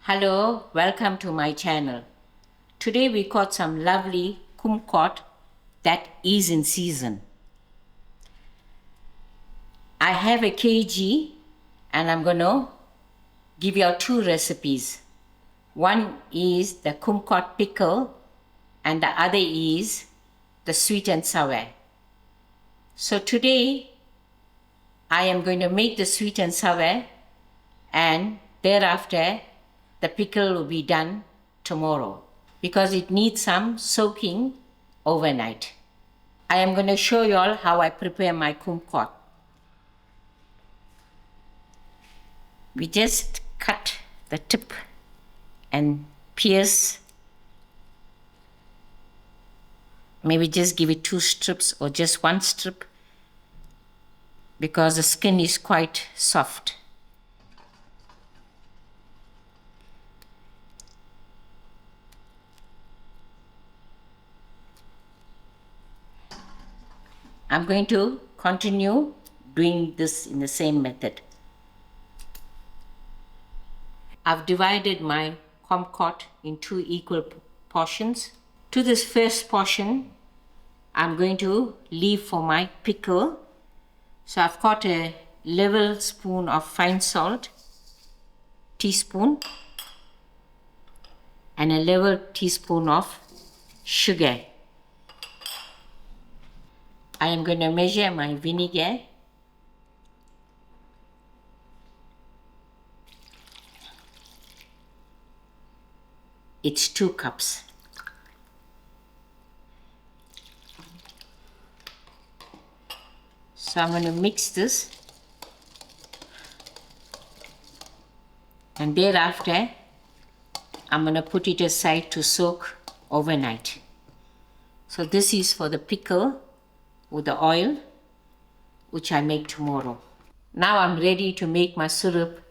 Hello, welcome to my channel. Today we caught some lovely kumquat that is in season. I have a kg and I'm going to give you two recipes. One is the kumquat pickle and the other is the sweet and sour. So today I am going to make the sweet and sour, and thereafter the pickle will be done tomorrow because it needs some soaking overnight. I am going to show you all how I prepare my kumquat. We just cut the tip and pierce. Maybe just give it 2 strips or just 1 strip because the skin is quite soft. I'm going to continue doing this in the same method. I've divided my kumquat in 2 equal portions. To this first portion, I'm going to leave for my pickle. So I've got a level spoon of fine salt, teaspoon, and a level teaspoon of sugar. I am going to measure my vinegar. It's 2 cups. So I'm going to mix this, and thereafter I'm going to put it aside to soak overnight. So this is for the pickle with the oil, which I make tomorrow. Now I'm ready to make my syrup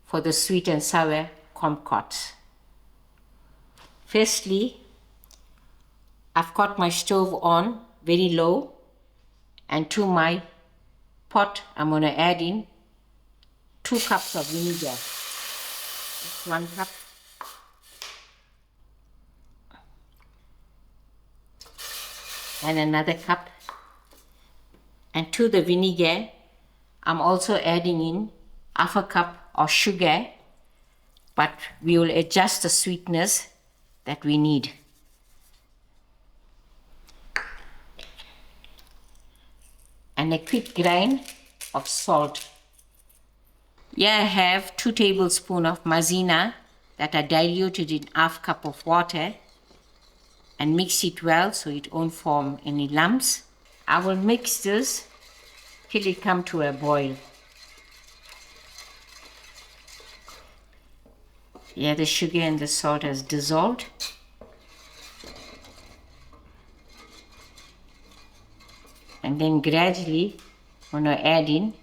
for the sweet and sour kumquats. Firstly, I've got my stove on very low, and to my pot I'm going to add in 2 cups of vinegar. Just 1 cup. And another cup. And to the vinegar, I'm also adding in half a cup of sugar, but we will adjust the sweetness that we need. And a quick grind of salt. Here I have 2 tablespoons of maizena that are diluted in half cup of water, and mix it well so it won't form any lumps. I will mix this till it comes to a boil. Here the sugar and the salt has dissolved. And then gradually I'm going to add in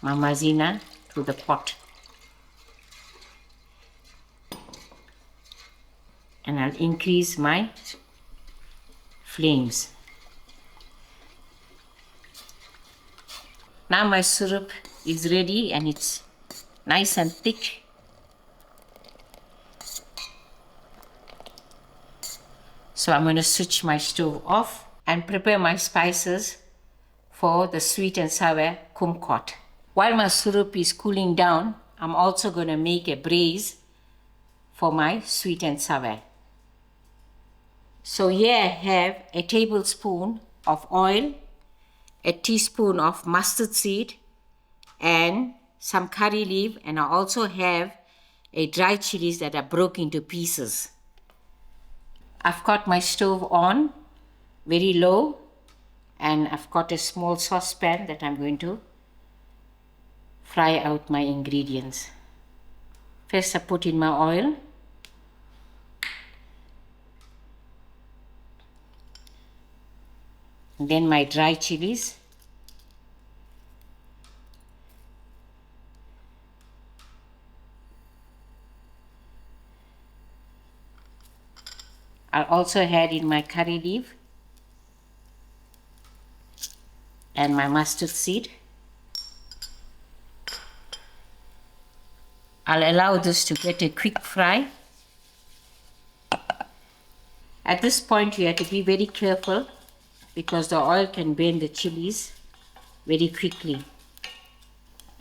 my maizena to the pot. And I'll increase my flames. Now my syrup is ready and it's nice and thick. So I'm going to switch my stove off and prepare my spices for the sweet and sour kumquat. While my syrup is cooling down, I'm also going to make a braise for my sweet and sour. So here I have a tablespoon of oil, a teaspoon of mustard seed, and some curry leaf, and I also have a dry chilies that are broken into pieces. I've got my stove on very low, and I've got a small saucepan that I'm going to fry out my ingredients. First I put in my oil. And then my dry chilies. I'll also add in my curry leaf and my mustard seed. I'll allow this to get a quick fry. At this point, you have to be very careful because the oil can burn the chilies very quickly.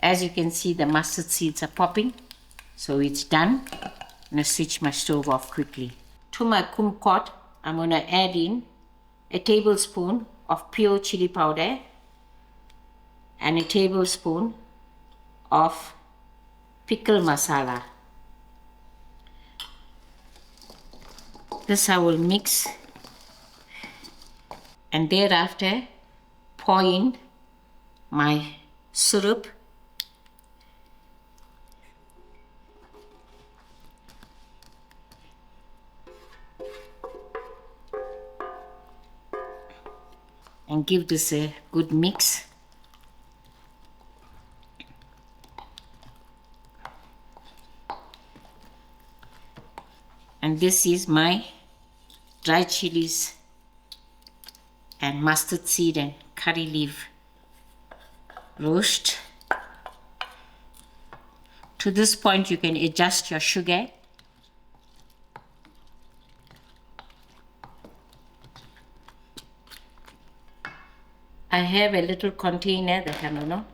As you can see, the mustard seeds are popping, so it's done. I'm going to switch my stove off quickly. To my kumquat, I'm going to add in a tablespoon of pure chili powder and a tablespoon of pickle masala. This I will mix, and thereafter pour in my syrup and give this a good mix. And this is my dry chilies and mustard seed and curry leaf roast. To this point, you can adjust your sugar. I have a little container that I'm going to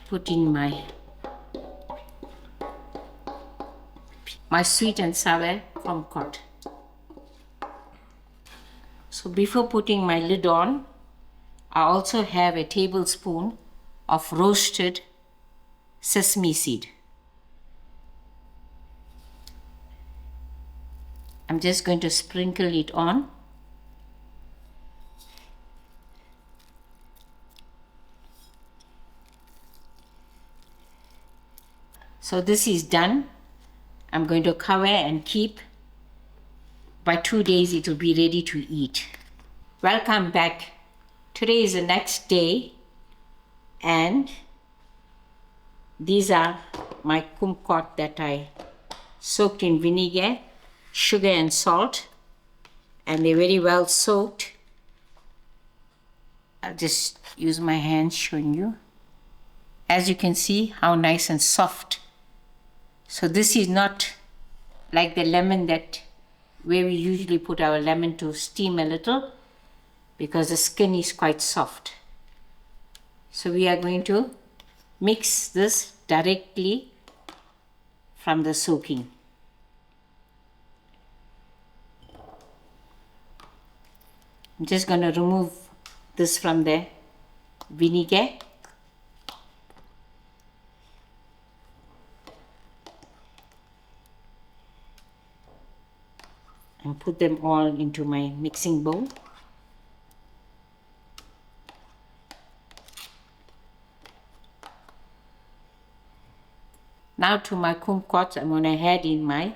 put in my sweet and sour kumquat. So before putting my lid on, I also have a tablespoon of roasted sesame seed. I'm just going to sprinkle it on. So this is done. I'm going to cover and keep. By 2 days it will be ready to eat. Welcome back. Today is the next day, and these are my kumquat that I soaked in vinegar, sugar and salt, and they're very well soaked. I'll just use my hands showing you. As you can see how nice and soft. So this is not like the lemon where we usually put our lemon to steam a little, because the skin is quite soft. So we are going to mix this directly from the soaking. I'm just going to remove this from the vinegar. And put them all into my mixing bowl. Now to my kumquats, I'm going to add in my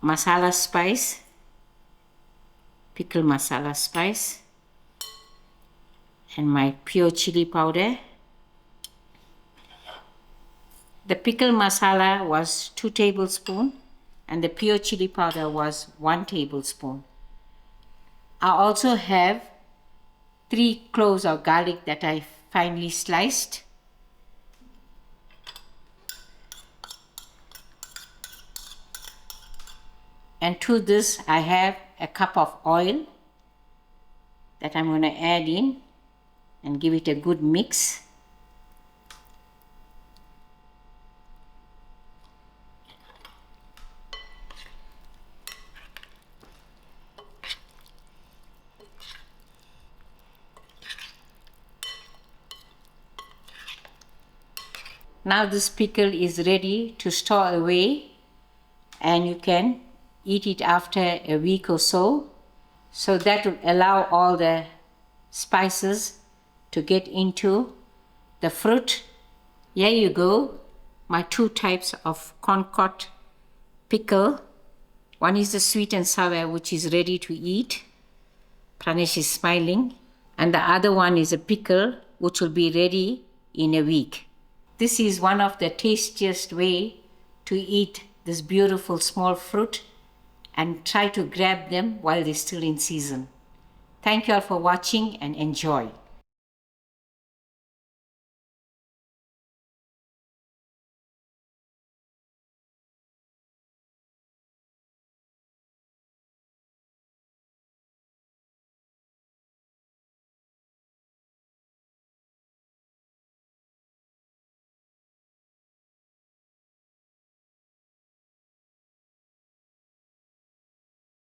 masala spice, pickle masala spice, and my pure chili powder. The pickle masala was 2 tablespoons and the pure chili powder was 1 tablespoon. I also have 3 cloves of garlic that I finely sliced. And to this I have a cup of oil that I'm going to add in and give it a good mix. Now this pickle is ready to store away, and you can eat it after a week or so. So that will allow all the spices to get into the fruit. Here you go, my 2 types of Kumquat pickle. One is the sweet and sour, which is ready to eat. Pranesh is smiling. And the other one is a pickle, which will be ready in a week. This is one of the tastiest way to eat this beautiful small fruit, and try to grab them while they're still in season. Thank you all for watching and enjoy.